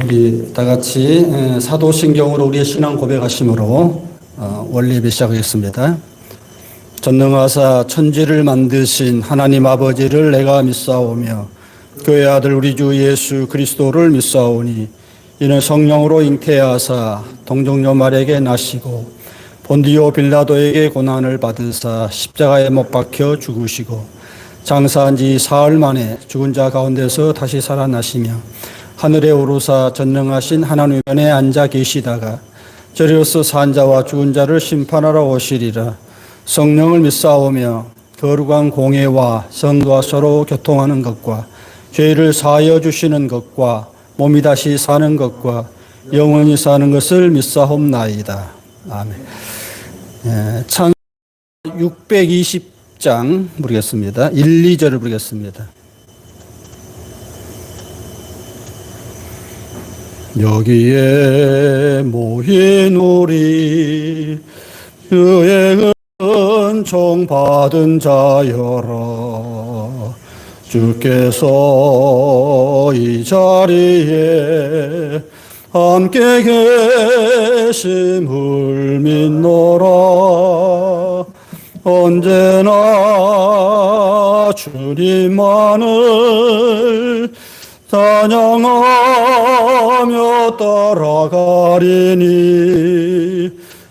우리 다 같이 사도신경으로 우리의 신앙 고백하심으로 원리 예배 시작하겠습니다. 전능하사 천지를 만드신 하나님 아버지를 내가 믿사오며 그의 아들 우리 주 예수 그리스도를 믿사오니 이는 성령으로 잉태하사 동정녀 마리아에게 나시고 본디오 빌라도에게 고난을 받으사 십자가에 못 박혀 죽으시고 장사한 지 사흘 만에 죽은 자 가운데서 다시 살아나시며 하늘에 오르사 전능하신 하나님 편에 앉아 계시다가 저리로서 산 자와 죽은 자를 심판하러 오시리라. 성령을 믿사오며 거룩한 공예와 성도와 서로 교통하는 것과 죄를 사하여 주시는 것과 몸이 다시 사는 것과 영원히 사는 것을 믿사옵나이다. 아멘. 창 620장 부르겠습니다. 1, 2절을 부르겠습니다. 여기에 모인 우리 주의 은총 받은 자여라. 주께서 이 자리에 함께 계심을 믿노라. 언제나 주님만을 찬양하며 따라가리니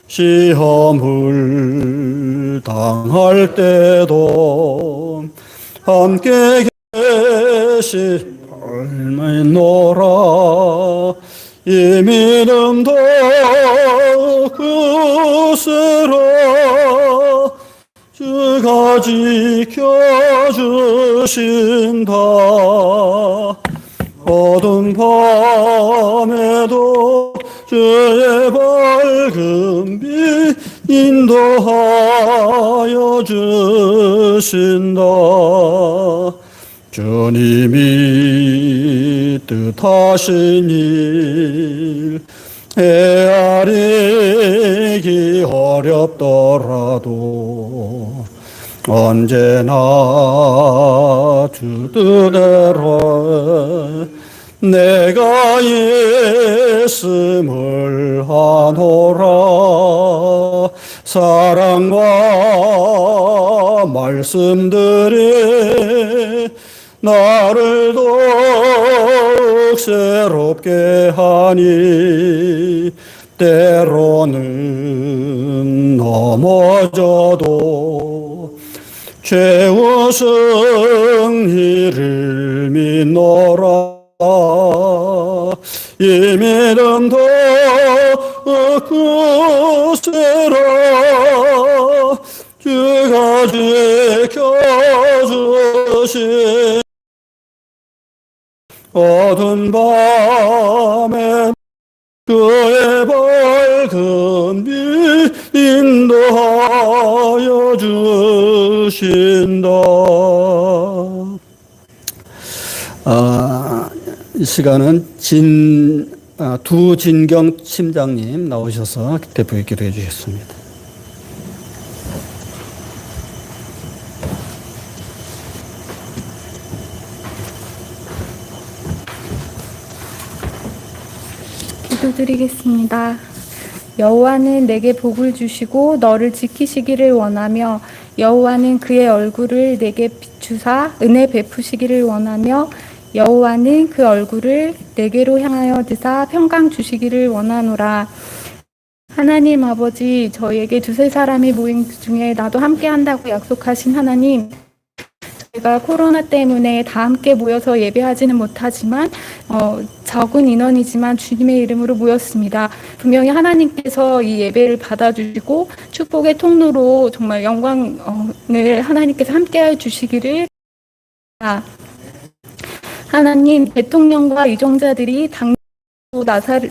시험을 당할 때도 함께 계심을 믿노라. 이 믿음도 굳세라. 주가 지켜주신다. 어두운 밤에도 주의 밝은 빛 인도하여 주신다. 주님이 뜻하신 일 헤아리기 어렵더라도 언제나 주 뜻대로 내가 예수를 하노라. 사랑과 말씀들이 나를 더욱 새롭게 하니 때로는 넘어져도 최후 승리를 믿노라. 이 믿음도 굳세라. 주가 지켜주신 어두운 밤에 그의 밝은 빛 인도하여 주신다. 이 시간은 두진경 팀장님 나오셔서 대표 기도해 주셨습니다. 기도드리겠습니다. 여호와는 내게 복을 주시고 너를 지키시기를 원하며 여호와는 그의 얼굴을 내게 비추사 은혜 베푸시기를 원하며 여호와는 그 얼굴을 내게로 향하여 드사 평강 주시기를 원하노라. 하나님 아버지, 저희에게 두세 사람이 모인 중에 나도 함께 한다고 약속하신 하나님, 저희가 코로나 때문에 다 함께 모여서 예배하지는 못하지만 적은 인원이지만 주님의 이름으로 모였습니다. 분명히 하나님께서 이 예배를 받아주시고 축복의 통로로 정말 영광을 하나님께서 함께해 주시기를 바랍니다. 하나님, 대통령과 이종자들이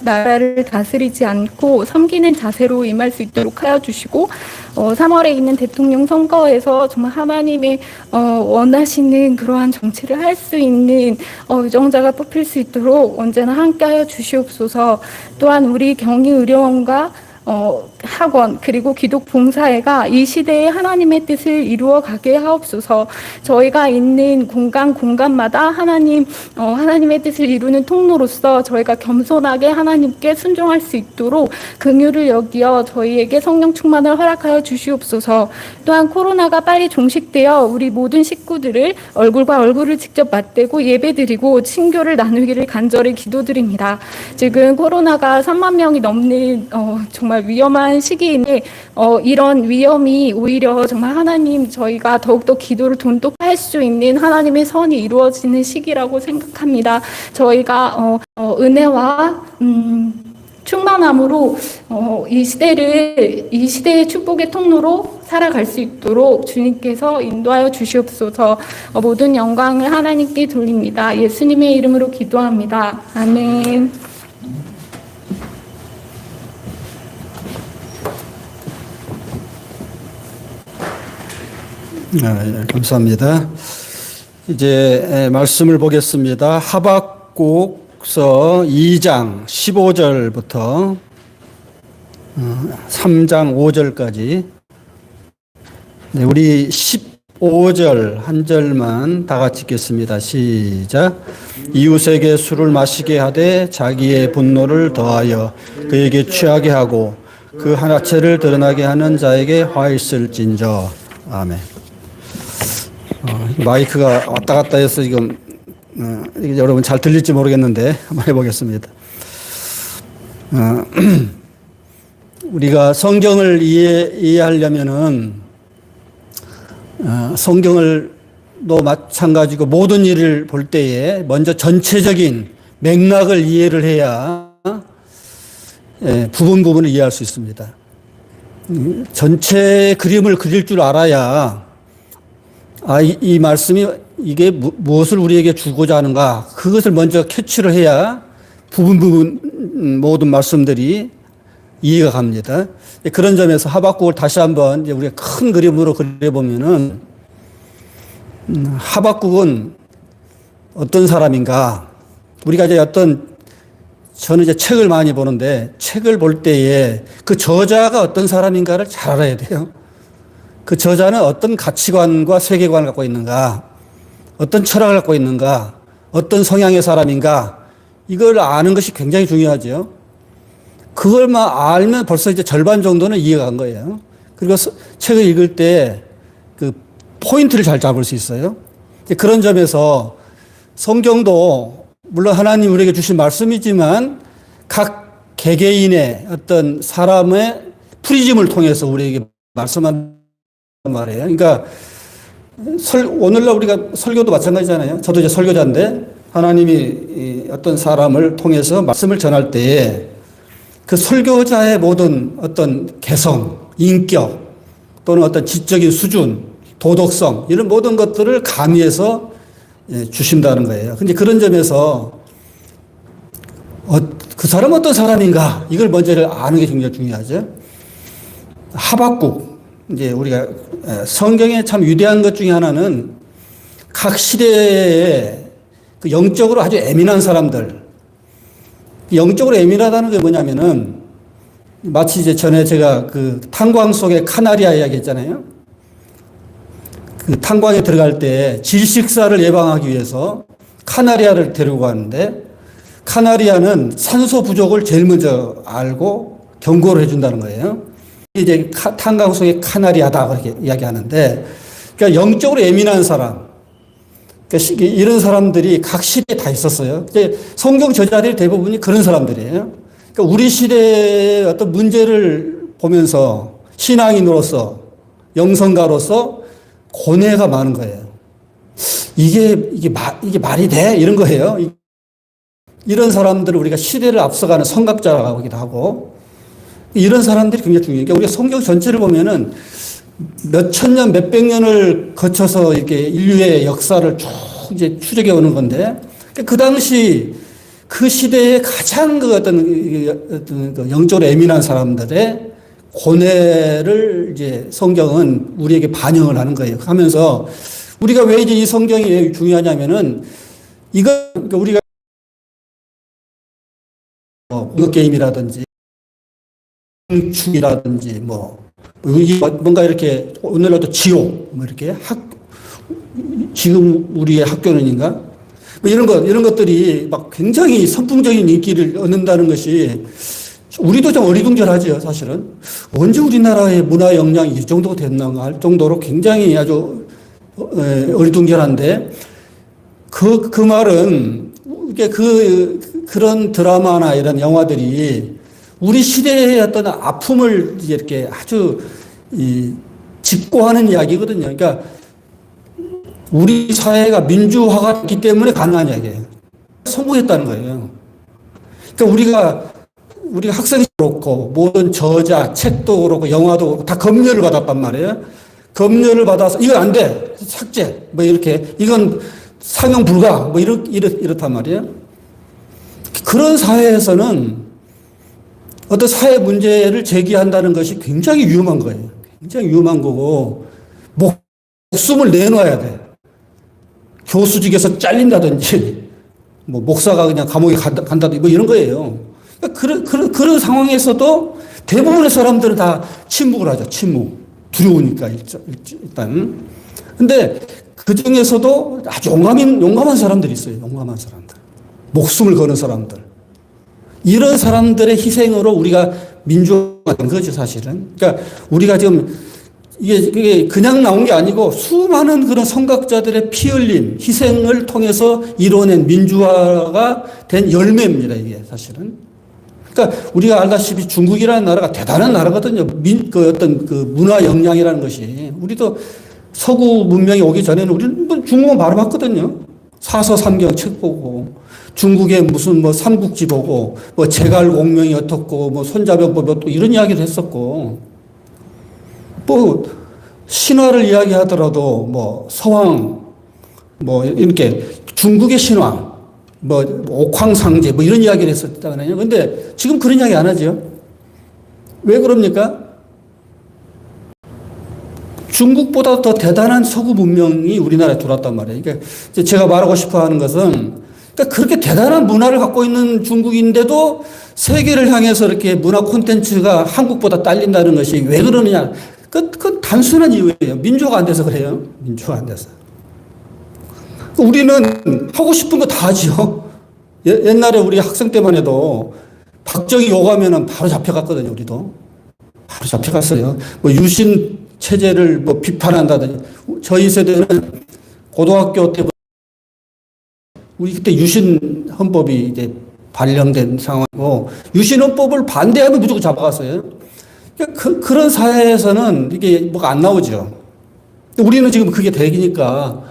나라를 다스리지 않고 섬기는 자세로 임할 수 있도록 하여 주시고 3월에 있는 대통령 선거에서 정말 하나님의 원하시는 그러한 정치를 할 수 있는 유정자가 뽑힐 수 있도록 언제나 함께하여 주시옵소서. 또한 우리 경희의료원과 학원 그리고 기독 봉사회가 이 시대에 하나님의 뜻을 이루어 가게 하옵소서. 저희가 있는 공간마다 하나님의 뜻을 이루는 통로로서 저희가 겸손하게 하나님께 순종할 수 있도록 긍휼을 여기어 저희에게 성령 충만을 허락하여 주시옵소서. 또한 코로나가 빨리 종식되어 우리 모든 식구들을 얼굴과 얼굴을 직접 맞대고 예배드리고 친교를 나누기를 간절히 기도드립니다. 지금 코로나가 3만 명이 넘는 정말 위험한 시기인데 이런 위험이 오히려 정말 하나님 저희가 더욱더 기도를 돈독할 수 있는 하나님의 선이 이루어지는 시기라고 생각합니다. 저희가 은혜와 충만함으로 이 시대의 축복의 통로로 살아갈 수 있도록 주님께서 인도하여 주시옵소서. 모든 영광을 하나님께 돌립니다. 예수님의 이름으로 기도합니다. 아멘. 감사합니다. 이제 말씀을 보겠습니다. 하박국서 2장 15절부터 3장 5절까지. 네, 우리 15절 한 절만 다 같이 읽겠습니다. 시작. 이웃에게 술을 마시게 하되 자기의 분노를 더하여 그에게 취하게 하고 그 하나체를 드러나게 하는 자에게 화 있을진저. 아멘. 마이크가 왔다 갔다 해서 지금 여러분 잘 들릴지 모르겠는데 한번 해보겠습니다. 우리가 성경을 이해하려면은 성경을도 마찬가지고 모든 일을 볼 때에 먼저 전체적인 맥락을 이해를 해야 부분을 이해할 수 있습니다. 전체 그림을 그릴 줄 알아야 이 말씀이 이게 무엇을 우리에게 주고자 하는가 그것을 먼저 캐치를 해야 부분 모든 말씀들이 이해가 갑니다. 그런 점에서 하박국을 다시 한번 이제 우리가 큰 그림으로 그려보면은 하박국은 어떤 사람인가? 우리가 이제 저는 이제 책을 많이 보는데 책을 볼 때에 그 저자가 어떤 사람인가를 잘 알아야 돼요. 그 저자는 어떤 가치관과 세계관을 갖고 있는가, 어떤 철학을 갖고 있는가, 어떤 성향의 사람인가, 이걸 아는 것이 굉장히 중요하죠. 그걸만 알면 벌써 이제 절반 정도는 이해가 간 거예요. 그리고 책을 읽을 때 그 포인트를 잘 잡을 수 있어요. 그런 점에서 성경도 물론 하나님 우리에게 주신 말씀이지만 각 개개인의 어떤 사람의 프리즘을 통해서 우리에게 말씀한 말이에요. 그러니까 오늘날 우리가 설교도 마찬가지잖아요. 저도 이제 설교자인데 하나님이 어떤 사람을 통해서 말씀을 전할 때에 그 설교자의 모든 어떤 개성, 인격 또는 어떤 지적인 수준, 도덕성 이런 모든 것들을 가미해서 주신다는 거예요. 근데 그런 점에서 그 사람은 어떤 사람인가 이걸 먼저 아는 게 굉장히 중요하죠. 하박국 이제 우리가 성경에 참 위대한 것 중에 하나는 각 시대에 그 영적으로 아주 예민한 사람들, 영적으로 예민하다는 게 뭐냐면은 마치 이제 전에 제가 그 탄광 속에 카나리아 이야기 했잖아요. 그 탄광에 들어갈 때 질식사를 예방하기 위해서 카나리아를 데리고 가는데 카나리아는 산소 부족을 제일 먼저 알고 경고를 해준다는 거예요. 이제 탄광 속의 카나리아다 그렇게 이야기하는데, 그러니까 영적으로 예민한 사람, 그러니까 이런 사람들이 각 시대에 다 있었어요. 이제 성경 저자들이 대부분이 그런 사람들이에요. 그러니까 우리 시대의 어떤 문제를 보면서 신앙인으로서 영성가로서 고뇌가 많은 거예요. 이게 말이 돼? 이런 거예요. 이런 사람들을 우리가 시대를 앞서가는 선각자라고 하기도 하고, 이런 사람들이 굉장히 중요해요. 그러니까 우리가 성경 전체를 보면은 몇 천 년, 몇 백 년을 거쳐서 이렇게 인류의 역사를 쭉 이제 추적해 오는 건데, 그 당시 그 시대에 가장 그 어떤 영적으로 예민한 사람들의 고뇌를 이제 성경은 우리에게 반영을 하는 거예요. 하면서 우리가 왜 이제 이 성경이 왜 중요하냐면은 그러니까 우리가 공격 게임이라든지 성축이라든지 이게 뭔가 이렇게 오늘날도 지옥 이렇게 지금 우리의 학교는인가 이런 것들이 막 굉장히 선풍적인 인기를 얻는다는 것이 우리도 좀 어리둥절하죠, 사실은. 언제 우리나라의 문화 역량이 이 정도 됐나 할 정도로 굉장히 아주 어리둥절한데 그 말은 이게 그런 드라마나 이런 영화들이 우리 시대의 어떤 아픔을 이렇게 아주 짚고하는 이야기거든요. 그러니까 우리 사회가 민주화가 됐기 때문에 가능한 이야기예요. 성공했다는 거예요. 그러니까 우리가 학생이 그렇고 모든 저자, 책도 그렇고 영화도 그렇고 다 검열을 받았단 말이에요. 검열을 받아서 이건 안 돼. 삭제. 이렇게 이건 상영 불가. 이렇단 말이에요. 그런 사회에서는 어떤 사회 문제를 제기한다는 것이 굉장히 위험한 거예요. 굉장히 위험한 거고 목숨을 내놔야 돼. 교수직에서 잘린다든지 목사가 그냥 감옥에 간다든지 이런 거예요. 그런 상황에서도 대부분의 사람들은 다 침묵을 하죠. 침묵. 두려우니까 일단. 근데 그 중에서도 아주 용감한 사람들이 있어요. 용감한 사람들. 목숨을 거는 사람들. 이런 사람들의 희생으로 우리가 민주화가 된 거죠, 사실은. 그러니까 우리가 지금 이게 그냥 나온 게 아니고 수많은 그런 선각자들의 피 흘림, 희생을 통해서 이루어낸 민주화가 된 열매입니다, 이게 사실은. 그러니까 우리가 알다시피 중국이라는 나라가 대단한 나라거든요. 어떤 문화 역량이라는 것이. 우리도 서구 문명이 오기 전에는 우리는 중국어 바로 봤거든요. 사서삼경 책 보고, 중국의 무슨 삼국지 보고, 제갈공명이 어떻고, 손자병법이 어떻고, 이런 이야기를 했었고, 신화를 이야기하더라도, 서왕, 이렇게 중국의 신화, 옥황상제, 이런 이야기를 했었다거든요. 근데 지금 그런 이야기 안 하죠. 왜 그럽니까? 중국보다 더 대단한 서구 문명이 우리나라에 들어왔단 말이에요. 그러니까 제가 말하고 싶어 하는 것은 그러니까 그렇게 대단한 문화를 갖고 있는 중국인데도 세계를 향해서 이렇게 문화 콘텐츠가 한국보다 딸린다는 것이 왜 그러느냐. 그 단순한 이유예요. 민주화가 안 돼서 그래요. 민주화가 안 돼서. 우리는 하고 싶은 거 다 하죠. 옛날에 우리 학생 때만 해도 박정희 욕하면 바로 잡혀갔거든요. 우리도. 바로 잡혀갔어요. 유신 체제를 비판한다든지. 저희 세대는 고등학교 때부터 우리 그때 유신 헌법이 이제 발령된 상황이고 유신 헌법을 반대하면 무조건 잡아갔어요. 그런 사회에서는 이게 뭐가 안 나오죠. 우리는 지금 그게 대기니까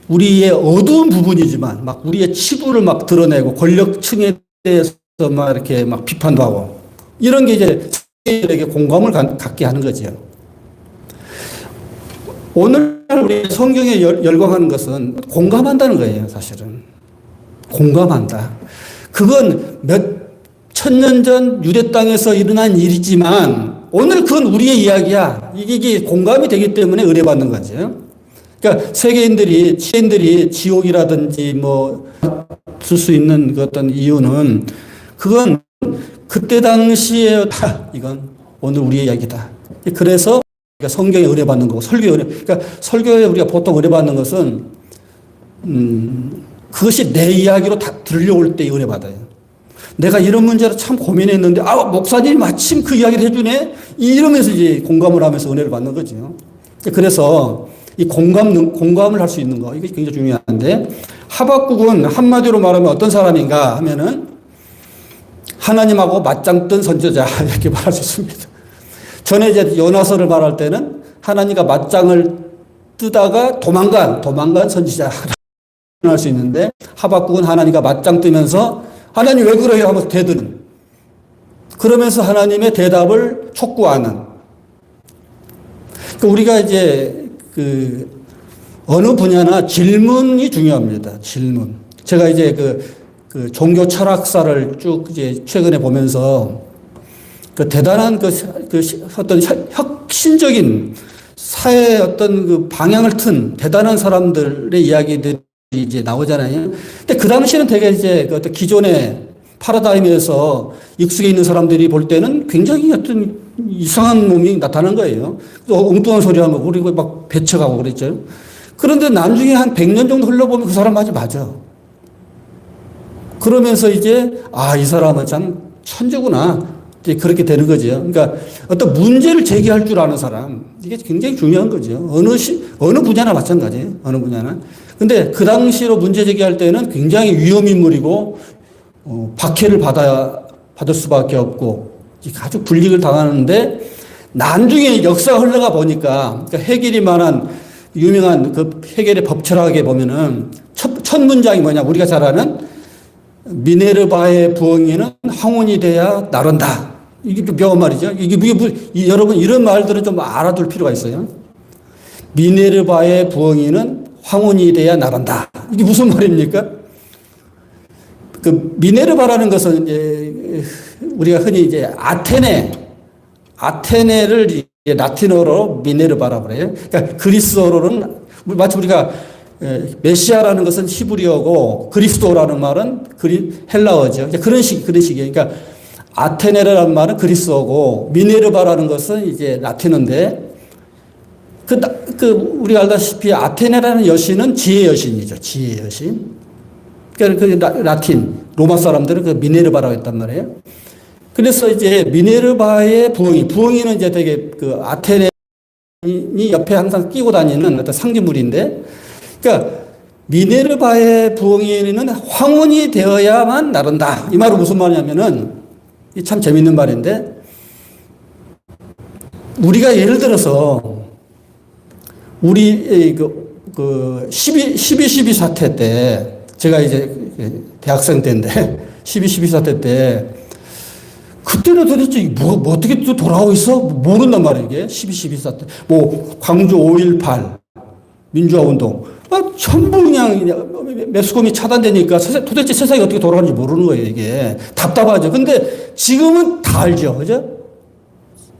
우리의 어두운 부분이지만 우리의 치부를 드러내고 권력층에 대해서 이렇게 비판도 하고 이런 게 이제 세계에게 공감을 갖게 하는 거죠. 오늘 우리 성경에 열광하는 것은 공감한다는 거예요, 사실은. 공감한다. 그건 몇 천년 전 유대 땅에서 일어난 일이지만 오늘 그건 우리의 이야기야. 이게 공감이 되기 때문에 의뢰받는 거죠. 그러니까 세계인들이 지옥이라든지 쓸 수 있는 그 어떤 이유는 그건 그때 당시에 이건 오늘 우리의 이야기다. 그래서 성경에 의뢰받는 거고 그러니까 설교에 우리가 보통 의뢰받는 것은 그것이 내 이야기로 다 들려올 때 의뢰받아요. 내가 이런 문제로 참 고민했는데 목사님이 마침 그 이야기를 해주네 이러면서 이제 공감을 하면서 은혜를 받는 거죠. 그래서 이 공감을 할 수 있는 거 이게 굉장히 중요한데 하박국은 한마디로 말하면 어떤 사람인가 하면은 하나님하고 맞짱 뜬 선지자 이렇게 말할 수 있습니다. 전에 이제 요나서를 말할 때는 하나님과 맞짱을 뜨다가 도망간 선지자 할 수 있는데 하박국은 하나님과 맞짱 뜨면서 하나님 왜 그래요 하면서 대드는 그러면서 하나님의 대답을 촉구하는 우리가 이제 어느 분야나 질문이 중요합니다. 질문. 제가 이제 그 종교 철학사를 쭉 이제 최근에 보면서 대단한 어떤 혁신적인 사회의 어떤 방향을 튼 대단한 사람들의 이야기들이 이제 나오잖아요. 근데 그 당시에는 되게 이제 어떤 기존의 파라다임에서 익숙해 있는 사람들이 볼 때는 굉장히 어떤 이상한 놈이 나타난 거예요. 또 엉뚱한 소리 하고 그리고 막 배척하고 그랬죠. 그런데 나중에 한 100년 정도 흘러보면 그 사람 맞아. 그러면서 이제 이 사람은 참 천재구나. 이제 그렇게 되는 거죠. 그러니까 어떤 문제를 제기할 줄 아는 사람, 이게 굉장히 중요한 거죠. 어느 분야나 마찬가지예요. 어느 분야나. 근데 그 당시로 문제 제기할 때는 굉장히 위험인물이고, 박해를 받을 수밖에 없고, 아주 불이익을 당하는데, 나중에 역사가 흘러가 보니까, 그러니까 해겔이 말한 유명한 그 해겔의 법철학에 보면은 첫 문장이 뭐냐, 우리가 잘 아는 미네르바의 부엉이는 황혼이 돼야 나른다. 이게 묘한 말이죠. 여러분 이런 말들은 좀 알아둘 필요가 있어요. 미네르바의 부엉이는 황혼이 돼야 나른다. 이게 무슨 말입니까? 그 미네르바라는 것은 이제 우리가 흔히 이제 아테네를 라틴어로 미네르바라고 그래요. 그러니까 그리스어로는 마치 우리가 메시아라는 것은 히브리어고 그리스도라는 말은 헬라어죠. 그런 식이에요. 그러니까 아테네라는 말은 그리스어고 미네르바라는 것은 이제 라틴어인데 우리가 알다시피 아테네라는 여신은 지혜 여신이죠. 지혜 여신. 그러니까 그 라틴 로마 사람들은 그 미네르바라고 했단 말이에요. 그래서 이제 미네르바의 부엉이는 이제 되게 그 아테네이 옆에 항상 끼고 다니는 어떤 상징물인데, 그러니까 미네르바의 부엉이는 황혼이 되어야만 나른다. 이 말은 무슨 말이냐면은 참 재밌는 말인데, 우리가 예를 들어서 우리 그 12.12 사태 때, 제가 이제 대학생 때인데 12.12 사태 때 그때는 도대체 뭐 어떻게 또 돌아오고 있어? 모른단 말이에요. 이게 12.12 사태, 뭐 광주 5.18 민주화 운동, 전부 그냥 매스컴이 차단되니까 도대체 세상이 어떻게 돌아가는지 모르는 거예요. 이게 답답하죠. 근데 지금은 다 알죠, 그죠?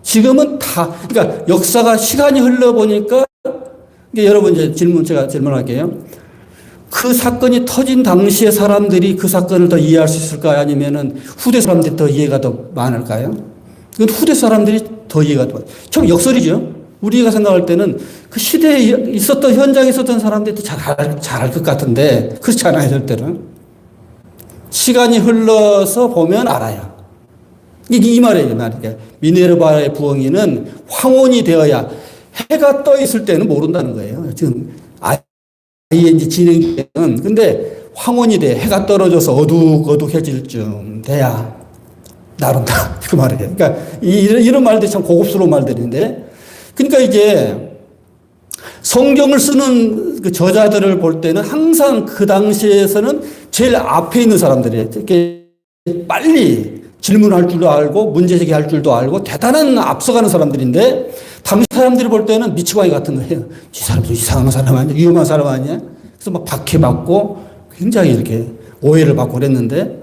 지금은 다, 그러니까 역사가 시간이 흘러보니까, 여러분 이제 제가 질문할게요. 그 사건이 터진 당시에 사람들이 그 사건을 더 이해할 수 있을까요? 아니면은 후대 사람들이 더 이해가 더 많을까요? 그건 후대 사람들이 더 이해가 더 많아요. 참 역설이죠. 우리가 생각할 때는 그 시대에 있었던, 현장에 있었던 사람들이 더 잘 알 것 같은데, 그렇지 않아요, 절대로. 시간이 흘러서 보면 알아요. 이게 이 말이에요, 미네르바의 부엉이는 황혼이 되어야, 해가 떠 있을 때는 모른다는 거예요. 지금 ING 진행 때는. 근데 황혼이 돼, 해가 떨어져서 어둑어둑해질 쯤 돼야 나른다. 그 말이에요. 그러니까 이런 말들이 참 고급스러운 말들인데, 그러니까 이제 성경을 쓰는 그 저자들을 볼 때는 항상 그 당시에서는 제일 앞에 있는 사람들이에요. 이렇게 빨리 질문할 줄도 알고 문제 제기할 줄도 알고 대단한 앞서가는 사람들인데, 당시 사람들이 볼 때는 미치광이 같은 거예요. 이 사람도 이상한 사람 아니야? 위험한 사람 아니야? 그래서 막 박해받고 굉장히 이렇게 오해를 받고 그랬는데,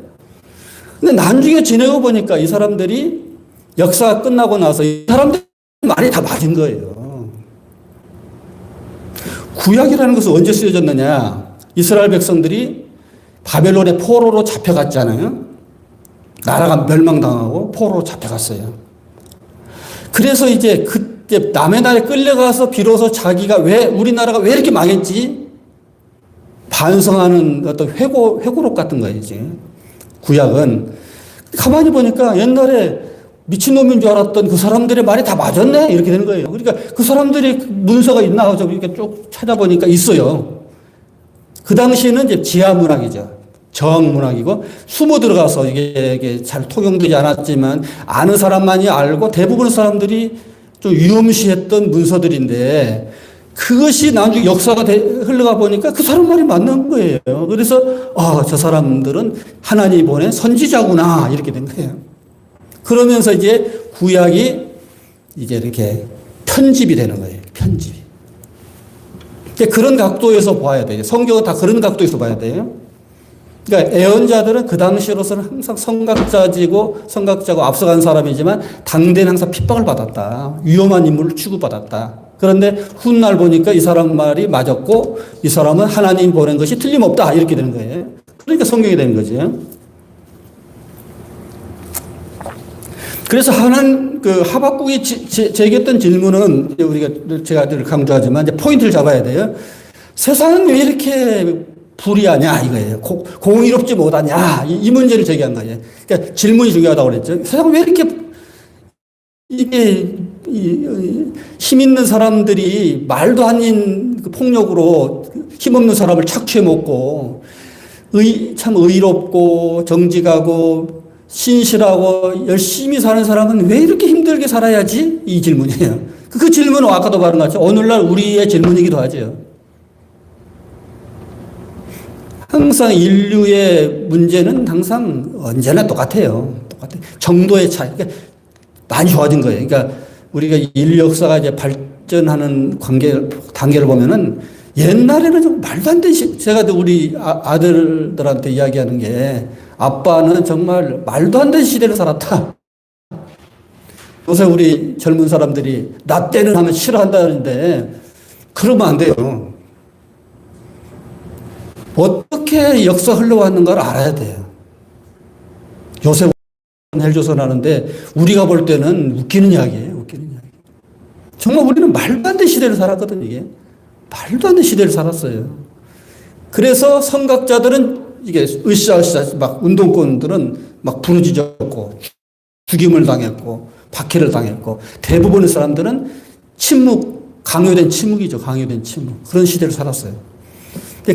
근데 나중에 지내고 보니까 이 사람들이 역사가 끝나고 나서 이 사람들 말이 다 맞은 거예요. 구약이라는 것은 언제 쓰여졌느냐? 이스라엘 백성들이 바벨론의 포로로 잡혀갔잖아요. 나라가 멸망당하고 포로로 잡혀갔어요. 그래서 이제 그때 남의 나라에 끌려가서 비로소 자기가 우리나라가 왜 이렇게 망했지? 반성하는 어떤 회고록 같은 거예요, 이제. 구약은. 가만히 보니까 옛날에 미친놈인 줄 알았던 그 사람들의 말이 다 맞았네? 이렇게 되는 거예요. 그러니까 그 사람들이 문서가 있나? 이렇게 쭉 찾아보니까 있어요. 그 당시에는 이제 지하문학이죠. 저항문학이고, 숨어 들어가서 이게 잘 통용되지 않았지만, 아는 사람만이 알고, 대부분 사람들이 좀 유험시했던 문서들인데, 그것이 나중에 역사가 흘러가 보니까 그 사람 말이 맞는 거예요. 그래서, 저 사람들은 하나님이 보낸 선지자구나. 이렇게 된 거예요. 그러면서 이제 구약이 이제 이렇게 편집이 되는 거예요. 편집이. 그런 각도에서 봐야 돼요. 성경은 다 그런 각도에서 봐야 돼요. 그러니까 애언자들은 그 당시로서는 항상 성각자고 앞서간 사람이지만 당대는 항상 핍박을 받았다. 위험한 인물을 취급받았다. 그런데 훗날 보니까 이 사람 말이 맞았고 이 사람은 하나님 보낸 것이 틀림없다. 이렇게 되는 거예요. 그러니까 성경이 되는 거죠. 그래서 하박국이 제기했던 질문은 제가 늘 강조하지만 이제 포인트를 잡아야 돼요. 세상은 왜 이렇게 불의하냐 이거예요. 공의롭지 못하냐 이 문제를 제기한 거예요. 그러니까 질문이 중요하다고 그랬죠. 세상은 왜 이렇게 이게 힘 있는 사람들이 말도 아닌 폭력으로 힘없는 사람을 착취해 먹고 참 의롭고 정직하고 신실하고 열심히 사는 사람은 왜 이렇게 힘들게 살아야지? 이 질문이에요. 그 질문은 아까도 말한 것처럼 오늘날 우리의 질문이기도 하죠. 항상 인류의 문제는 항상 언제나 똑같아요. 정도의 차이. 그러니까 많이 좋아진 거예요. 그러니까 우리가 인류 역사가 이제 발전하는 단계를 보면은 옛날에는 좀 말도 안 되는 제가 우리 아들들한테 이야기하는 게 아빠는 정말 말도 안 되는 시대를 살았다. 요새 우리 젊은 사람들이 나 때는 하면 싫어한다는데 그러면 안 돼요. 어떻게 역사 흘러왔는가를 알아야 돼요. 요새 헬조선 하는데 우리가 볼 때는 웃기는 이야기예요. 웃기는 이야기. 정말 우리는 말도 안 되는 시대를 살았거든요. 이게. 말도 안 되는 시대를 살았어요. 그래서 선각자들은 이게 으쌰으쌰 막 운동권들은 막 부르짖었고 죽임을 당했고 박해를 당했고 대부분의 사람들은 강요된 침묵이죠. 강요된 침묵. 그런 시대를 살았어요.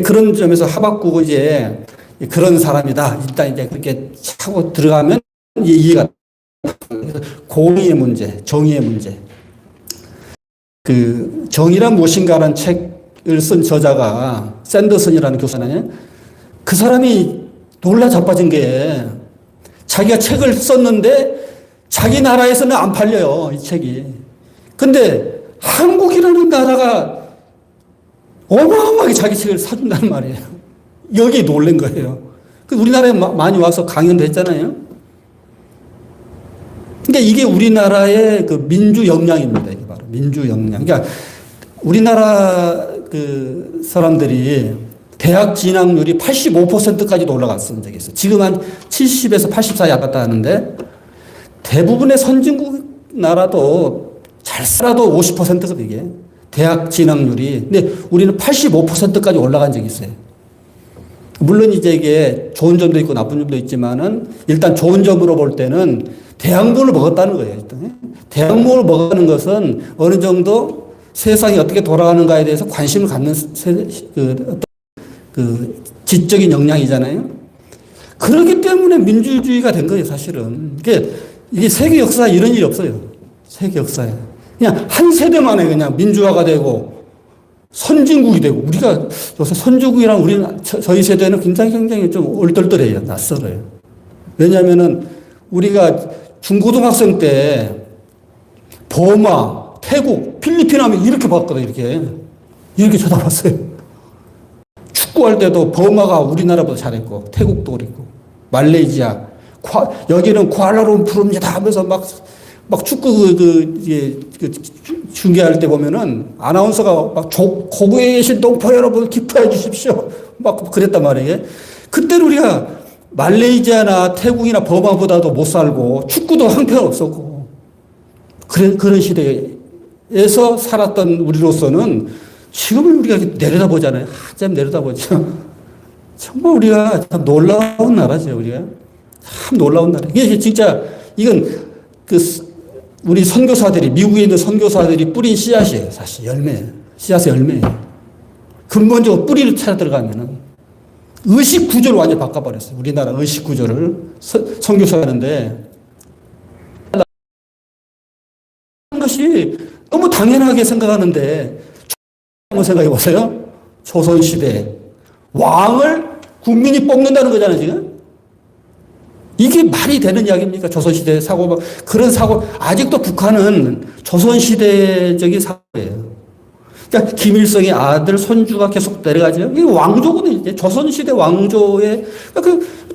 그런 점에서 하박국은 이제 그런 사람이다. 일단 이제 그렇게 차고 들어가면 이해가 공의의 문제, 정의의 문제. 그 정의란 무엇인가라는 책을 쓴 저자가 샌더슨이라는 교수잖아요. 그 사람이 놀라 자빠진 게 자기가 책을 썼는데 자기 나라에서는 안 팔려요, 이 책이. 근데 한국이라는 나라가 어마어마하게 자기 책을 사준다는 말이에요. 여기에 놀란 거예요. 우리나라에 많이 와서 강연도 했잖아요. 그러니까 이게 우리나라의 그 민주 역량입니다. 이게 바로 민주 역량. 그러니까 우리나라 그 사람들이 대학 진학률이 85%까지도 올라갔던 적이 있어요. 지금 한 70에서 80 사이 왔다 하는데 대부분의 선진국 나라도 잘 살아도 50%거든요, 이게. 대학 진학률이. 근데 우리는 85%까지 올라간 적이 있어요. 물론 이제 이게 좋은 점도 있고 나쁜 점도 있지만은 일단 좋은 점으로 볼 때는 대학문을 먹었다는 거예요. 일단. 대학문을 먹는 것은 어느 정도 세상이 어떻게 돌아가는가에 대해서 관심을 갖는 그 지적인 역량이잖아요. 그렇기 때문에 민주주의가 된 거예요, 사실은. 이게 세계 역사에 이런 일이 없어요. 세계 역사에. 그냥 한 세대 만에 그냥 민주화가 되고 선진국이 되고 우리가 요새 선진국이랑 우리는 저희 세대는 굉장히 좀 얼떨떨해요. 낯설어요. 왜냐하면은 우리가 중고등학생 때 버마, 태국, 필리핀 하면 이렇게 봤거든요. 이렇게 쳐다봤어요. 축구할 때도 버마가 우리나라보다 잘했고 태국도 그랬고 말레이시아 여기는 쿠알라룸푸르입니다 하면서 막 축구 중계할 때 보면은 아나운서가 막 고국에 계신 동포 여러분 기뻐해 주십시오. 막 그랬단 말이에요. 그때는 우리가 말레이시아나 태국이나 버마보다도 못 살고 축구도 형편없었고 그런 시대에서 살았던 우리로서는 지금은 우리가 내려다보잖아요. 한참 내려다보죠. 정말 우리가 참 놀라운 나라죠. 우리가 참 놀라운 나라. 이게 진짜 이건 우리 선교사들이 미국에 있는 선교사들이 뿌린 씨앗이에요. 사실 열매예요. 씨앗의 열매예요. 근본적으로 뿌리를 찾아 들어가면은 의식 구조를 완전히 바꿔버렸어요. 우리나라 의식 구조를 선교사하는데 것이 너무 당연하게 생각하는데 한번 생각해 보세요. 조선시대 왕을 국민이 뽑는다는 거잖아요, 지금. 이게 말이 되는 이야기입니까? 조선시대 사고, 그런 사고, 아직도 북한은 조선시대적인 사고예요. 그러니까 김일성의 아들, 손주가 계속 내려가죠. 이게 왕조거든요, 이제. 조선시대 왕조의,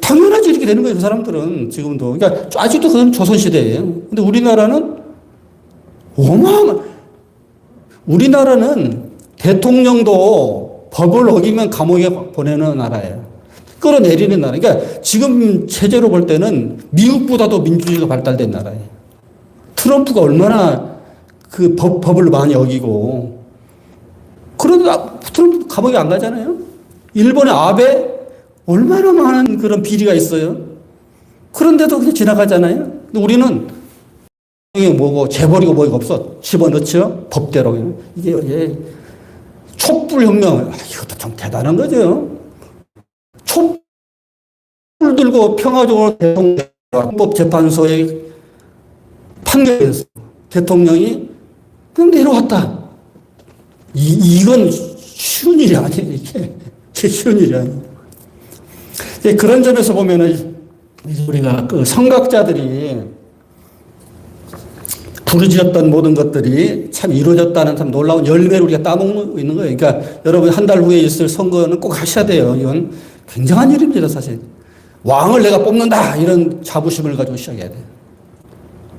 당연하지 이렇게 되는 거예요, 그 사람들은 지금도. 그러니까 아직도 그건 조선시대예요. 근데 우리나라는 우리나라는 대통령도 법을 어기면 감옥에 보내는 나라예요. 끌어내리는 나라. 그러니까 지금 체제로 볼 때는 미국보다도 민주주의가 발달된 나라예요. 트럼프가 얼마나 그 법을 많이 어기고, 그런데 트럼프 감옥에 안 가잖아요. 일본의 아베 얼마나 많은 그런 비리가 있어요. 그런데도 그냥 지나가잖아요. 근데 우리는 이게 뭐고 재벌이고 뭐가 없어. 집어넣죠. 법대로. 이게 촛불혁명. 이것도 좀 대단한 거죠. 촛불 들고 평화적으로 헌법재판소에 판결해서 대통령이 그냥 내려왔다. 이건 쉬운 일이 아니에요. 이게 쉬운 일이 아니에요. 그런 점에서 보면은 우리가 그 선각자들이 부르짖었던 모든 것들이 참 이루어졌다는 참 놀라운 열매를 우리가 따먹고 있는 거예요. 그러니까 여러분 한 달 후에 있을 선거는 꼭 하셔야 돼요. 이건 굉장한 일입니다, 사실. 왕을 내가 뽑는다 이런 자부심을 가지고 시작해야 돼요.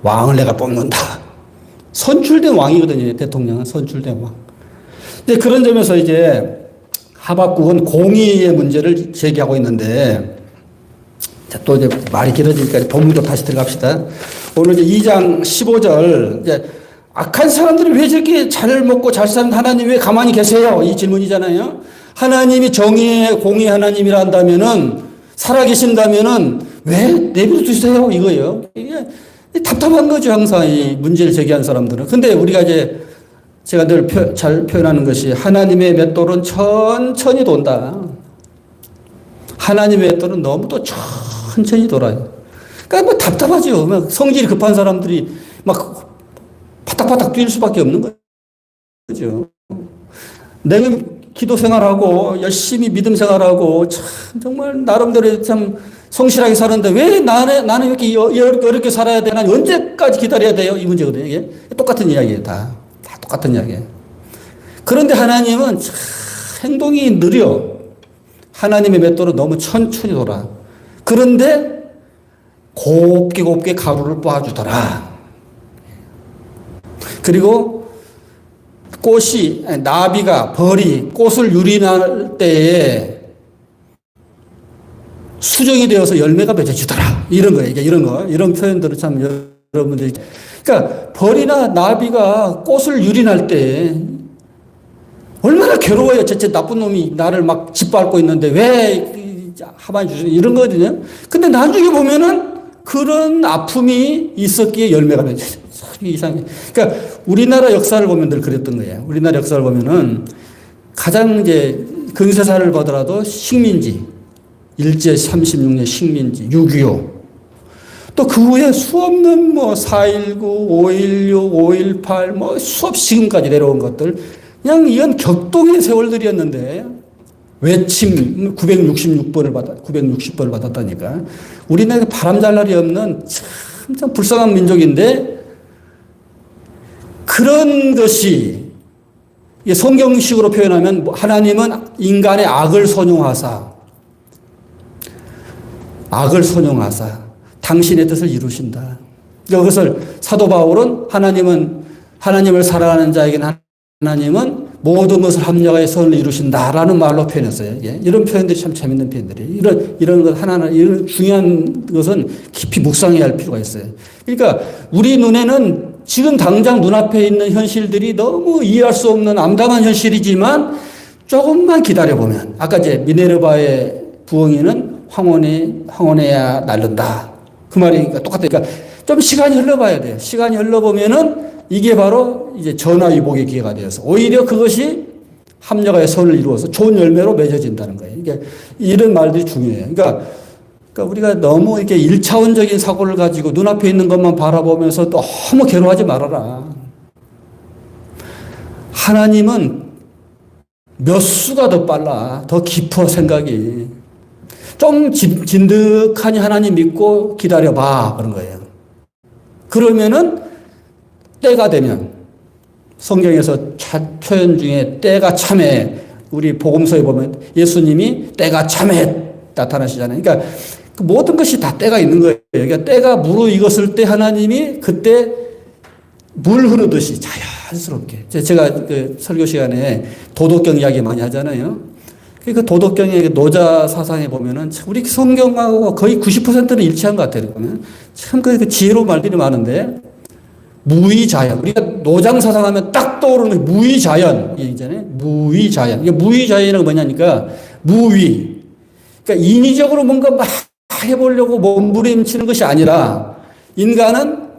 왕을 내가 뽑는다. 선출된 왕이거든요. 대통령은 선출된 왕. 근데 그런 점에서 이제 하박국은 공의의 문제를 제기하고 있는데, 또 이제 말이 길어지니까 본문도 다시 들어갑시다. 오늘 이제 2장 15절, 이제 악한 사람들이 왜 저렇게 잘 먹고 잘 사는 하나님 왜 가만히 계세요? 이 질문이잖아요. 하나님이 정의의 공의 하나님이라 한다면은, 살아계신다면은 왜 내버려 두세요? 이거예요. 이게 답답한 거죠. 항상 이 문제를 제기한 사람들은. 근데 우리가 이제 제가 늘 잘 표현하는 것이 하나님의 맷돌은 천천히 돈다. 하나님의 맷돌은 너무 또 천천히 돌아요. 그러니까 뭐 답답하죠. 막 성질이 급한 사람들이 막 바닥바닥 뛸 수밖에 없는 거죠. 내가 기도 생활하고 열심히 믿음 생활하고 참 정말 나름대로 참 성실하게 사는데 왜 나는 이렇게 어렵게 살아야 되나? 언제까지 기다려야 돼요? 이 문제거든요. 이게 똑같은 이야기예요. 다 똑같은 이야기예요. 그런데 하나님은 참 행동이 느려. 하나님의 맷돌은 너무 천천히 돌아. 그런데 곱게 가루를 빻아주더라. 그리고 꽃이, 나비가, 벌이 꽃을 유린할 때에 수정이 되어서 열매가 맺어지더라. 이런 거예요. 이런 표현들은 참 여러분들이. 그러니까 벌이나 나비가 꽃을 유린할 때 얼마나 괴로워요. 저 나쁜 놈이 나를 막 짓밟고 있는데 왜 하반이 주시는 이런 거거든요. 근데 나중에 보면은 그런 아픔이 있었기에 열매가 맺어져. 이상해. 그러니까 우리나라 역사를 보면 늘 그랬던 거예요. 우리나라 역사를 보면은 가장 이제 근세사를 보더라도 식민지, 일제 36년 식민지, 6.25. 또 그 후에 수없는 뭐 4.19, 5.16, 5.18, 뭐 수없이 지금까지 내려온 것들. 그냥 이건 격동의 세월들이었는데 외침 960번을 받았다니까. 우리나라 바람 잘 날이 없는 참 불쌍한 민족인데 그런 것이 성경식으로 표현하면 하나님은 인간의 악을 선용하사 당신의 뜻을 이루신다. 이것을 사도 바울은 하나님을 사랑하는 자에게는 하나님은 모든 것을 합력하여 선을 이루신다라는 말로 표현했어요. 이런 표현들이 참 재밌는 표현들이에요. 이런 것 하나하나, 이런 중요한 것은 깊이 묵상해야 할 필요가 있어요. 그러니까 우리 눈에는 지금 당장 눈앞에 있는 현실들이 너무 이해할 수 없는 암담한 현실이지만 조금만 기다려보면, 아까 이제 미네르바의 부엉이는 황혼해야 날른다. 그 말이 똑같아요. 그러니까 좀 시간이 흘러봐야 돼요. 시간이 흘러보면은 이게 바로 이제 전화위복의 기회가 되어서 오히려 그것이 합력하여 선을 이루어서 좋은 열매로 맺어진다는 거예요. 그러니까 이런 말들이 중요해요. 그러니까 우리가 너무 이렇게 1차원적인 사고를 가지고 눈앞에 있는 것만 바라보면서 너무 괴로워하지 말아라. 하나님은 몇 수가 더 빨라. 더 깊어, 생각이. 좀 진득하니 하나님 믿고 기다려봐. 그런 거예요. 그러면은 때가 되면, 성경에서 표현 중에 때가 참에, 우리 복음서에 보면 예수님이 때가 참에 나타나시잖아요. 그러니까 그 모든 것이 다 때가 있는 거예요. 그러니까 때가 무르익었을 때 하나님이 그때 물 흐르듯이 자연스럽게. 제가 그 설교 시간에 도덕경 이야기 많이 하잖아요. 그 도덕경의 노자 사상에 보면은 우리 성경하고 거의 90%는 일치한 것 같아요. 참 그 지혜로운 말들이 많은데 무위자연. 우리가 노장사상 하면 딱 떠오르는 무위자연. 이게 있잖아요. 무위자연. 이게 무위자연이라고 뭐냐니까, 무위. 그러니까 인위적으로 뭔가 막 해보려고 몸부림치는 것이 아니라, 인간은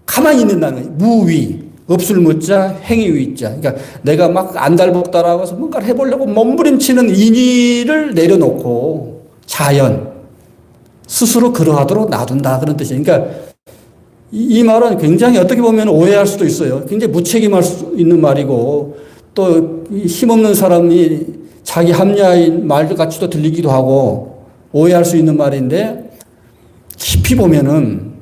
가만히 있는다는 거예요. 무위. 없을 무자, 행위위자. 그러니까 내가 막 안달복달하고 해서 뭔가를 해보려고 몸부림치는 인위를 내려놓고, 자연. 스스로 그러하도록 놔둔다. 그런 뜻이에요. 그러니까 이 말은 굉장히 어떻게 보면 오해할 수도 있어요. 굉장히 무책임할 수 있는 말이고, 또 힘없는 사람이 자기 합리화인 말 같이도 들리기도 하고, 오해할 수 있는 말인데, 깊이 보면은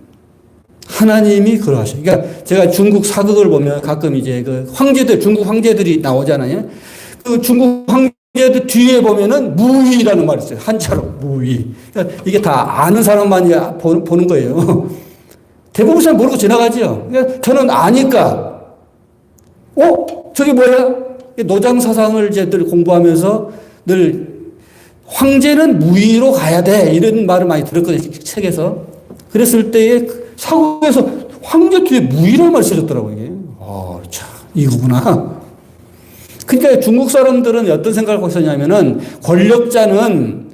하나님이 그러하셔요. 그러니까 제가 중국 사극을 보면 가끔 이제 그 황제들, 중국 황제들이 나오잖아요. 그 중국 황제들 뒤에 보면은 무위라는 말이 있어요. 한자로 무위. 그러니까 이게 다 아는 사람만이 보는 거예요. 대부분 사람 모르고 지나가죠. 그러니까 저는 아니까, 저게 뭐야? 노장사상을 이제 늘 공부하면서 늘 황제는 무위로 가야 돼. 이런 말을 많이 들었거든요. 책에서. 그랬을 때에 사고에서 황제 뒤에 무위라는 말이 써졌더라고요. 이게. 참, 이거구나. 그러니까 중국 사람들은 어떤 생각을 하고 있었냐면은 권력자는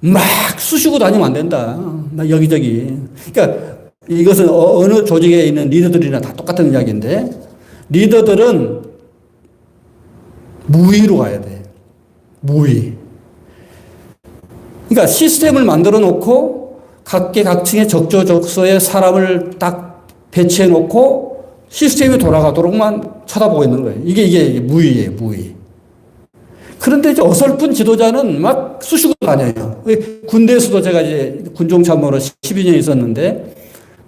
막 쑤시고 다니면 안 된다. 막 여기저기. 그러니까 이것은 어느 조직에 있는 리더들이나 다 똑같은 이야기인데, 리더들은 무위로 가야 돼. 무위. 그러니까 시스템을 만들어 놓고 각계각층의 적조적소에 사람을 딱 배치해 놓고 시스템이 돌아가도록만 쳐다보고 있는 거예요. 이게 무위예요, 무위. 그런데 이제 어설픈 지도자는 막 쑤시고 다녀요. 군대에서도 제가 이제 군종참모로 12년 있었는데,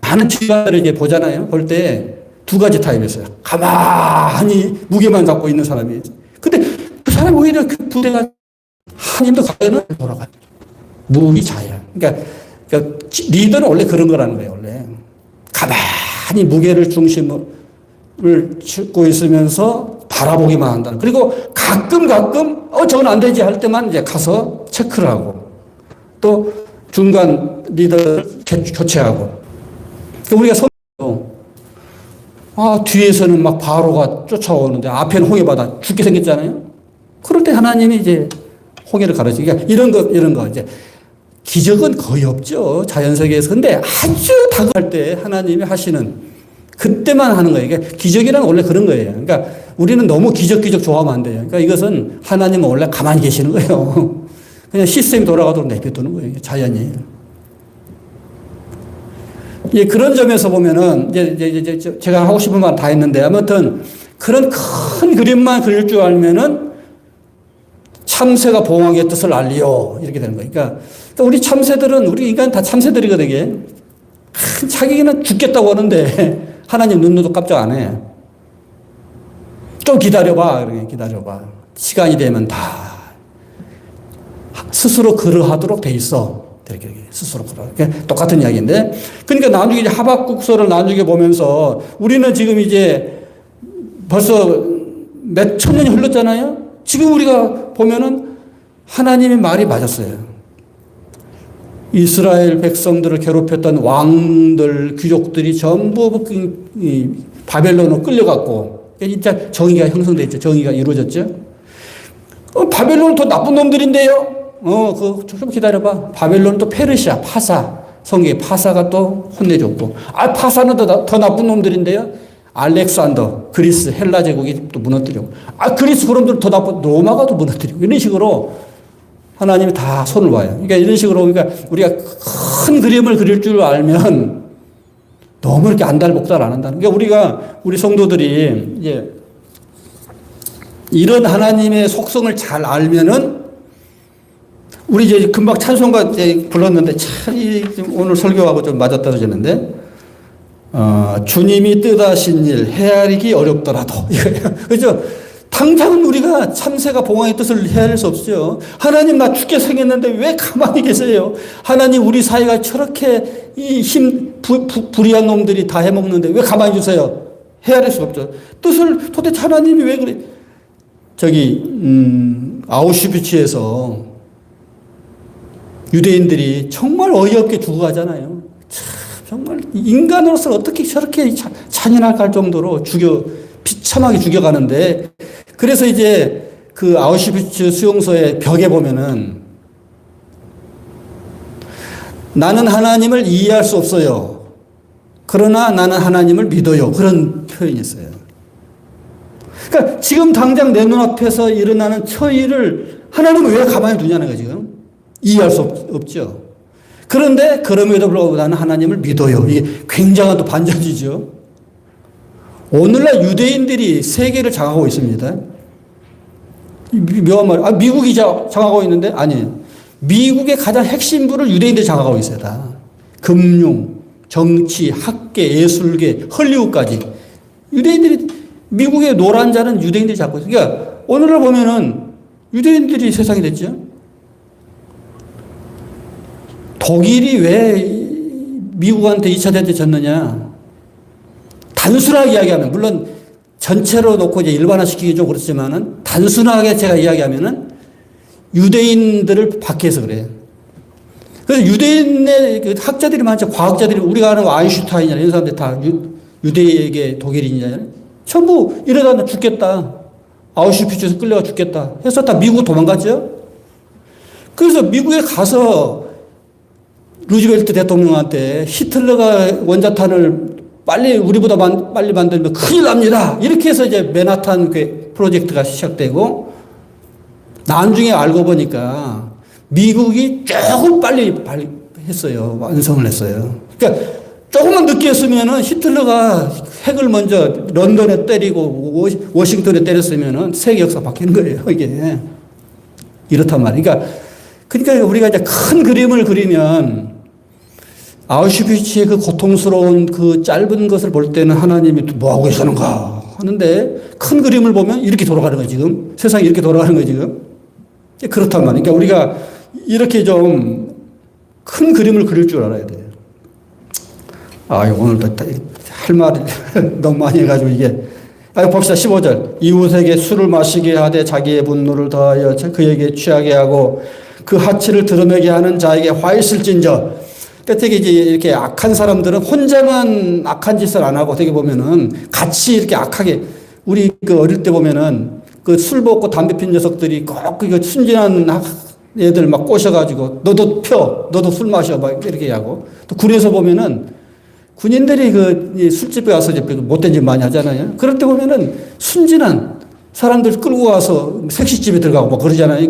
많은 지휘관들을 이제 보잖아요. 볼 때 두 가지 타입이 있어요. 가만히 무게만 잡고 있는 사람이. 근데 그 사람이 오히려 그 부대가 한임도 가면은 돌아가요. 무위자연. 그러니까 리더는 원래 그런 거라는 거예요. 원래 가만히 무게를 중심을 싣고 있으면서 바라보기만 한다는. 그리고 가끔 저건 안 되지 할 때만 이제 가서 체크를 하고, 또 중간 리더를 교체하고. 우리가 뒤에서는 막 바로가 쫓아오는데 앞에는 홍해바다 죽게 생겼잖아요. 그럴 때 하나님이 이제 홍해를 가르치고, 그러니까 이런 거 이제 기적은 거의 없죠. 자연세계에서. 근데 아주 다급할 때 하나님이 하시는, 그때만 하는 거예요. 그러니까 기적이란 원래 그런 거예요. 그러니까 우리는 너무 기적 좋아하면 안 돼요. 그러니까 이것은 하나님은 원래 가만히 계시는 거예요. 그냥 시스템이 돌아가도록 내버려두는 거예요. 자연이. 예, 그런 점에서 보면은, 이제 제가 하고 싶은 말 다 했는데, 아무튼, 그런 큰 그림만 그릴 줄 알면은, 참새가 봉황의 뜻을 알리요. 이렇게 되는 거예요. 그러니까, 우리 참새들은, 우리 인간 다 참새들이거든요. 자기는 죽겠다고 하는데, 하나님 눈도 깜짝 안 해. 좀 기다려봐. 그러게, 기다려봐. 시간이 되면 다 스스로 그러하도록 돼 있어. 이렇게 스스로 똑같은 이야기인데, 그러니까 나중에 이제 하박국서를 나중에 보면서 우리는 지금 이제 벌써 몇 천 년이 흘렀잖아요. 지금 우리가 보면은 하나님의 말이 맞았어요. 이스라엘 백성들을 괴롭혔던 왕들, 귀족들이 전부 바벨론으로 끌려갔고, 진짜 정의가 형성돼 있죠. 정의가 이루어졌죠. 바벨론은 더 나쁜 놈들인데요. 좀 기다려봐. 바벨론은 또 페르시아, 파사. 성경에 파사가 또 혼내줬고. 파사는 더 나쁜 놈들인데요. 알렉산더, 그리스, 헬라 제국이 또 무너뜨리고. 그리스 그놈들 더 나쁜, 로마가 또 무너뜨리고. 이런 식으로 하나님이 다 손을 봐요. 그러니까 이런 식으로, 그러니까 우리가 큰 그림을 그릴 줄 알면 너무 이렇게 안달복달 안 한다는. 그러니까 우리 성도들이 이제 이런 하나님의 속성을 잘 알면은, 우리 이제 금방 찬송가 불렀는데 참 오늘 설교하고 좀 맞아떨어지는데, 주님이 뜻하신 일 헤아리기 어렵더라도 이거예요. 그죠? 당장은 우리가 참새가 봉황의 뜻을 헤아릴 수 없죠. 하나님 나 죽게 생겼는데 왜 가만히 계세요? 하나님 우리 사이가 저렇게 불의한 놈들이 다 해먹는데 왜 가만히 주세요? 헤아릴 수 없죠. 뜻을 도대체 하나님이 왜 그래? 아우슈비츠에서 유대인들이 정말 어이없게 죽어가잖아요. 참, 정말 인간으로서 어떻게 저렇게 잔인할 정도로 비참하게 죽여가는데, 그래서 이제 그 아우슈비츠 수용소의 벽에 보면은 나는 하나님을 이해할 수 없어요. 그러나 나는 하나님을 믿어요. 그런 표현이 있어요. 그러니까 지금 당장 내 눈앞에서 일어나는 처일을 하나님은 왜 가만히 두냐는 거예요, 지금. 이해할 수 없죠. 그런데 그럼에도 불구하고 나는 하나님을 믿어요. 이게 굉장한 또 반전이죠. 오늘날 유대인들이 세계를 장악하고 있습니다. 묘한 말. 미국이 장악하고 있는데? 아니. 미국의 가장 핵심부를 유대인들이 장악하고 있어요, 다. 금융, 정치, 학계, 예술계, 헐리우드까지. 유대인들이, 미국의 노란 자는 유대인들이 잡고 있어요. 그러니까 오늘날 보면은 유대인들이 세상이 됐죠. 독일이 왜 미국한테 2차 대전 졌느냐. 단순하게 이야기하면, 물론 전체로 놓고 이제 일반화시키기 좀 그렇지만은 단순하게 제가 이야기하면은 유대인들을 박해해서 그래요. 그래서 유대인의 그 학자들이 많죠. 과학자들이, 우리가 아는 아인슈타인이나 이런 사람들 다 유대에게 독일인이잖아요. 전부 이러다 죽겠다. 아우슈비츠에서 끌려가 죽겠다 해서 다 미국 도망갔죠. 그래서 미국에 가서 루즈벨트 대통령한테 히틀러가 원자탄을 빨리 우리보다 빨리 만들면 큰일 납니다. 이렇게 해서 이제 맨하탄 그 프로젝트가 시작되고, 나중에 알고 보니까 미국이 조금 빨리 했어요. 완성을 했어요. 그러니까 조금만 늦게 했으면은 히틀러가 핵을 먼저 런던에 때리고 워싱턴에 때렸으면은 세계 역사 바뀌는 거예요. 이게. 이렇단 말이에요. 그러니까 우리가 이제 큰 그림을 그리면 아우슈비츠의 그 고통스러운 그 짧은 것을 볼 때는 하나님이 뭐 하고 계시는가 하는데, 큰 그림을 보면 이렇게 돌아가는 거예요, 지금. 세상이 이렇게 돌아가는 거예요, 지금. 그렇단 말이에요. 그러니까 우리가 이렇게 좀 큰 그림을 그릴 줄 알아야 돼요. 오늘도 할 말이 너무 많이 해가지고 이게. 봅시다. 15절. 이웃에게 술을 마시게 하되 자기의 분노를 더하여 그에게 취하게 하고 그 하치를 드러내게 하는 자에게 화 있을진저. 그러니까 되게 이제 이렇게 악한 사람들은 혼자만 악한 짓을 안 하고, 되게 보면은 같이 이렇게 악하게, 우리 그 어릴 때 보면은 그 술 먹고 담배 핀 녀석들이 꼭 그 순진한 애들 막 꼬셔가지고 너도 펴, 너도 술 마셔, 막 이렇게 하고, 또 군에서 보면은 군인들이 그 술집에 가서 이제 못된 짓 많이 하잖아요. 그럴 때 보면은 순진한 사람들 끌고 가서 색시집에 들어가고 막 그러잖아요.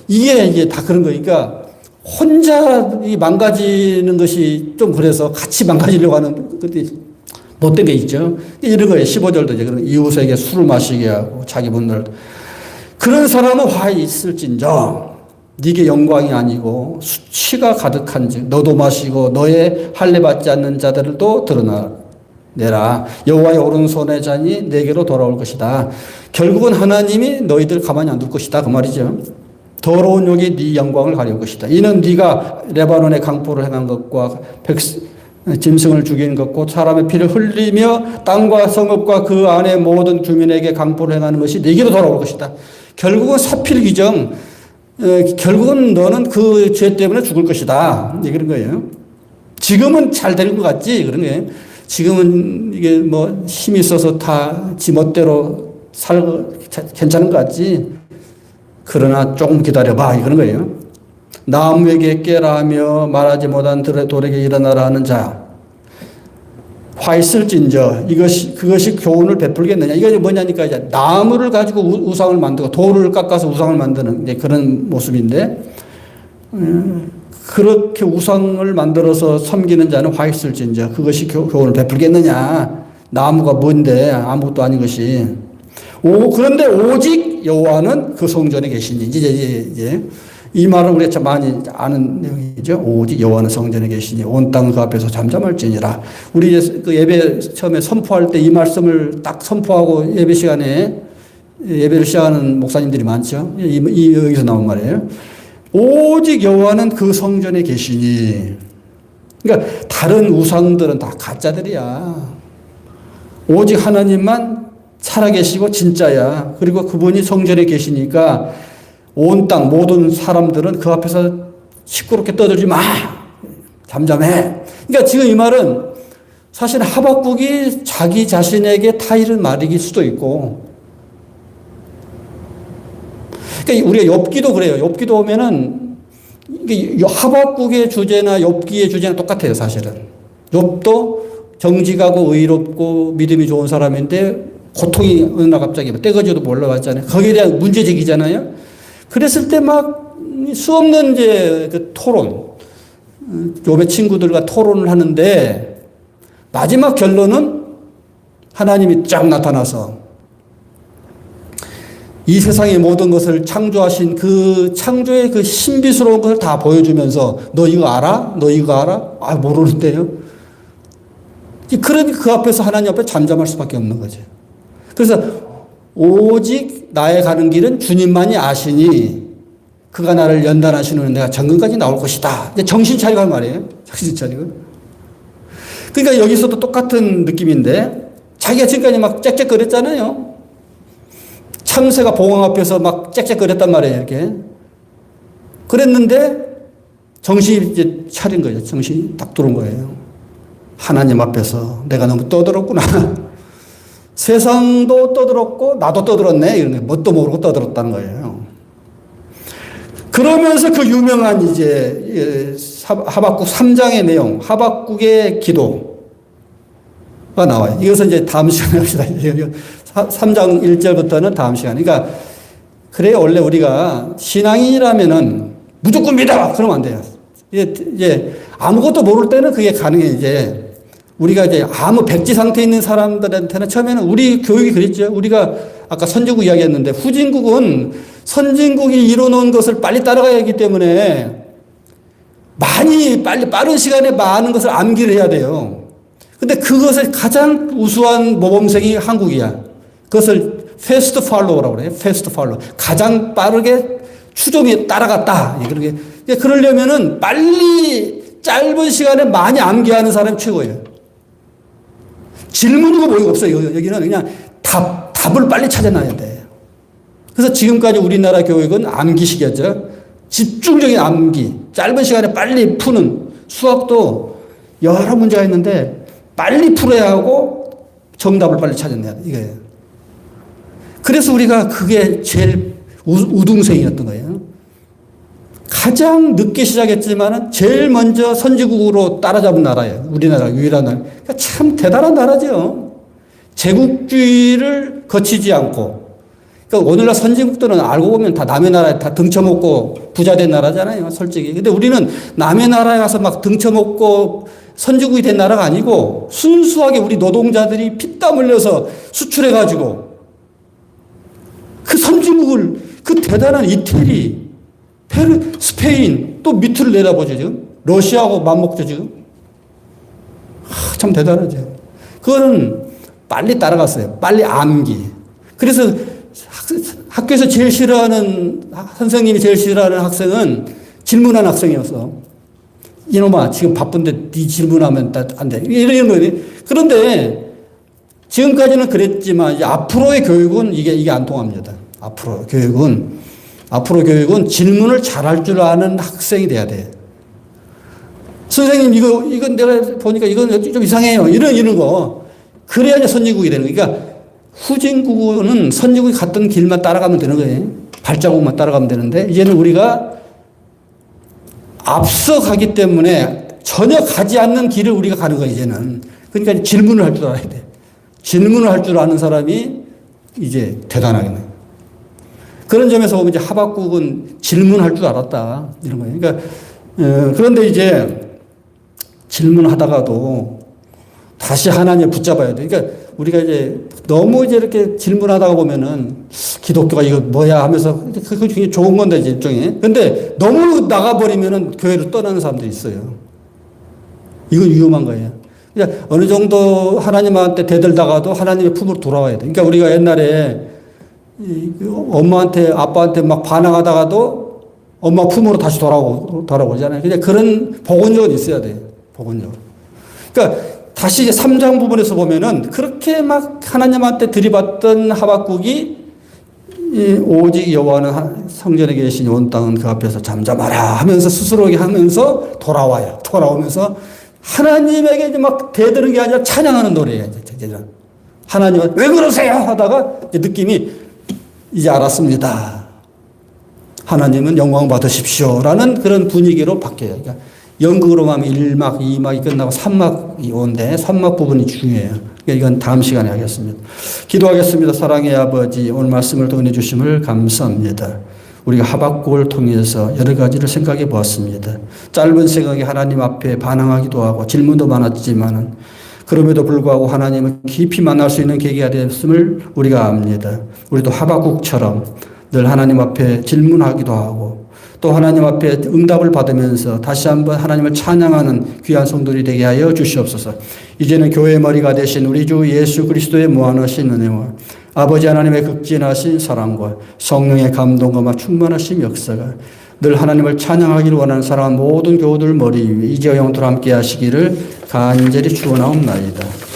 이게 이제 다 그런 거니까 혼자 망가지는 것이 좀 그래서 같이 망가지려고 하는 것들이 못된 게 있죠. 이런 거예요. 15절도 이제 그런 이웃에게 술을 마시게 하고 자기 분들. 그런 사람은 화 있을진저 네게 영광이 아니고 수치가 가득한즉 너도 마시고 너의 할례 받지 않는 자들도 드러내라. 여호와의 오른손의 잔이 내게로 돌아올 것이다. 결국은 하나님이 너희들 가만히 안 둘 것이다, 그 말이죠. 더러운 욕이 네 영광을 가려울 것이다. 이는 네가 레바논의 강포를 행한 것과 짐승을 죽인 것과 사람의 피를 흘리며 땅과 성읍과 그 안의 모든 주민에게 강포를 행하는 것이 네게로 돌아올 것이다. 결국은 사필귀정, 결국은 너는 그 죄 때문에 죽을 것이다. 그런 거예요. 지금은 잘 되는 것 같지? 그런 거예요. 지금은 이게 뭐 힘이 있어서 다 지멋대로 괜찮은 것 같지? 그러나 조금 기다려봐. 그런 거예요. 나무에게 깨라하며 말하지 못한 돌에게 일어나라 하는 자. 화 있을진저 그것이 교훈을 베풀겠느냐. 이거 뭐냐니까 이제 나무를 가지고 우상을 만들고 돌을 깎아서 우상을 만드는 이제 그런 모습인데, 그렇게 우상을 만들어서 섬기는 자는 화 있을진저 그것이 교훈을 베풀겠느냐. 나무가 뭔데 아무것도 아닌 것이. 그런데 오직 여호와는 그 성전에 계시니. 이제 이 말은 우리가 참 많이 아는 내용이죠. 오직 여호와는 성전에 계시니 온 땅 그 앞에서 잠잠할지니라. 우리 이제 그 예배 처음에 선포할 때 이 말씀을 딱 선포하고 예배 시간에 예배를 시작하는 목사님들이 많죠. 여기서 나온 말이에요. 오직 여호와는 그 성전에 계시니. 그러니까 다른 우상들은 다 가짜들이야. 오직 하나님만 살아계시고 진짜야. 그리고 그분이 성전에 계시니까 온 땅 모든 사람들은 그 앞에서 시끄럽게 떠들지 마. 잠잠해. 그러니까 지금 이 말은 사실 하박국이 자기 자신에게 타의를 말이길 수도 있고, 그러니까 우리가 욥기도 그래요. 욥기도 보면은 하박국의 주제나 욥기의 주제는 똑같아요, 사실은. 욥도 정직하고 의롭고 믿음이 좋은 사람인데 고통이 어느 날 갑자기 떼거지도 몰라왔잖아요. 거기에 대한 문제제기잖아요. 그랬을 때 막 수없는 이제 그 토론, 욥의 친구들과 토론을 하는데 마지막 결론은 하나님이 쫙 나타나서 이 세상의 모든 것을 창조하신 그 창조의 그 신비스러운 것을 다 보여주면서 너 이거 알아? 너 이거 알아? 아, 모르는데요. 그러니 그 앞에서 하나님 앞에 잠잠할 수밖에 없는 거죠. 그래서 오직 나의 가는 길은 주님만이 아시니 그가 나를 연단하시는 내가 정근까지 나올 것이다. 정신 차리고 한 말이에요. 정신 차리고. 그러니까 여기서도 똑같은 느낌인데 자기가 지금까지 막 짹짹거렸잖아요. 참새가 봉황 앞에서 막 짹짹거렸단 말이에요. 이렇게. 그랬는데 정신이 이제 차린 거예요. 정신이 딱 들어온 거예요. 하나님 앞에서 내가 너무 떠들었구나. 세상도 떠들었고 나도 떠들었네. 이런 거 뭣도 모르고 떠들었다는 거예요. 그러면서 그 유명한 이제 하박국 3장의 내용, 하박국의 기도가 나와요. 이것은 이제 다음 시간에 합시다. 3장 1절부터는 다음 시간. 그러니까 그래 원래 우리가 신앙인이라면은 무조건 믿어. 그러면 안 돼요. 이제 아무것도 모를 때는 그게 가능해. 이제 우리가 이제 아무 백지 상태에 있는 사람들한테는 처음에는 우리 교육이 그랬죠. 우리가 아까 선진국 이야기했는데 후진국은 선진국이 이뤄놓은 것을 빨리 따라가야 하기 때문에 빨리 빠른 시간에 많은 것을 암기를 해야 돼요. 근데 그것을 가장 우수한 모범생이 한국이야. 그것을 패스트 팔로우라고 그래요. 패스트 팔로우. 가장 빠르게 추종에 따라갔다. 그러려면은 빨리 짧은 시간에 많이 암기하는 사람이 최고예요. 질문이고 뭐가 없어요. 여기는 그냥 답을 빨리 찾아놔야 돼. 그래서 지금까지 우리나라 교육은 암기식이었죠. 집중적인 암기. 짧은 시간에 빨리 푸는 수학도 여러 문제가 있는데 빨리 풀어야 하고 정답을 빨리 찾아내야 돼. 이거예요. 그래서 우리가 그게 제일 우등생이었던 거예요. 가장 늦게 시작했지만 제일 먼저 선진국으로 따라잡은 나라예요. 우리나라 유일한 나라. 그러니까 참 대단한 나라죠. 제국주의를 거치지 않고. 그러니까 오늘날 선진국들은 알고 보면 다 남의 나라에 다 등쳐먹고 부자된 나라잖아요. 솔직히. 근데 우리는 남의 나라에 가서 막 등쳐먹고 선진국이 된 나라가 아니고 순수하게 우리 노동자들이 피땀 흘려서 수출해가지고 그 선진국을 그 대단한 이태리, 스페인 또 밑을 내다보죠 지금. 러시아하고 맞먹죠 지금. 참 대단하죠. 그거는 빨리 따라갔어요. 빨리 암기. 그래서 학교에서 제일 싫어하는 선생님이 제일 싫어하는 학생은 질문하는 학생이었어. 이놈아 지금 바쁜데 네 질문하면 안 돼. 이런 거예요. 그런데 지금까지는 그랬지만 이제 앞으로의 교육은 이게 안 통합니다. 앞으로 교육은 질문을 잘할 줄 아는 학생이 돼야 돼. 선생님 이건 내가 보니까 이건 좀 이상해요. 이런 거. 그래야 이제 선진국이 되는 거예요. 그러니까 후진국은 선진국이 갔던 길만 따라가면 되는 거예요. 발자국만 따라가면 되는데 이제는 우리가 앞서 가기 때문에 전혀 가지 않는 길을 우리가 가는 거예요. 이제는. 그러니까 질문을 할 줄 알아야 돼. 질문을 할 줄 아는 사람이 이제 대단하겠네. 그런 점에서 보면 이제 하박국은 질문할 줄 알았다. 이런 거예요. 그러니까, 그런데 이제 질문하다가도 다시 하나님을 붙잡아야 돼. 그러니까 우리가 이제 너무 이제 이렇게 질문하다가 보면은 기독교가 이거 뭐야 하면서 그게 굉장히 좋은 건데, 이제 일종의. 근데 너무 나가버리면은 교회를 떠나는 사람들이 있어요. 이건 위험한 거예요. 그러니까 어느 정도 하나님한테 대들다가도 하나님의 품으로 돌아와야 돼. 그러니까 우리가 옛날에 엄마한테, 아빠한테 막 반항하다가도 엄마 품으로 다시 돌아오잖아요. 그냥 그런 복원력은 있어야 돼요. 복원력. 그러니까 다시 이제 3장 부분에서 보면은 그렇게 막 하나님한테 들이받던 하박국이 오직 여호와는 성전에 계신 온 땅은 그 앞에서 잠잠하라 하면서 스스로 하면서 돌아와요. 돌아오면서 하나님에게 이제 막 대드는 게 아니라 찬양하는 노래예요. 이제 하나님은 왜 그러세요? 하다가 이제 느낌이 이제 알았습니다. 하나님은 영광 받으십시오. 라는 그런 분위기로 바뀌어요. 그러니까 연극으로 하면 1막, 2막이 끝나고 3막이 오는데 3막 부분이 중요해요. 그러니까 이건 다음 시간에 하겠습니다. 기도하겠습니다. 사랑의 아버지, 오늘 말씀을 통해 주심을 감사합니다. 우리가 하박국을 통해서 여러 가지를 생각해 보았습니다. 짧은 생각에 하나님 앞에 반항하기도 하고 질문도 많았지만은 그럼에도 불구하고 하나님을 깊이 만날 수 있는 계기가 되었음을 우리가 압니다. 우리도 하박국처럼 늘 하나님 앞에 질문하기도 하고 또 하나님 앞에 응답을 받으면서 다시 한번 하나님을 찬양하는 귀한 성도들이 되게 하여 주시옵소서. 이제는 교회의 머리가 되신 우리 주 예수 그리스도의 무한하신 은혜와 아버지 하나님의 극진하신 사랑과 성령의 감동과 충만하신 역사가 늘 하나님을 찬양하기를 원하는 사랑한 모든 교우들 머리 위에 이제와 영원토록 함께 하시기를 간절히 축원하옵나이다.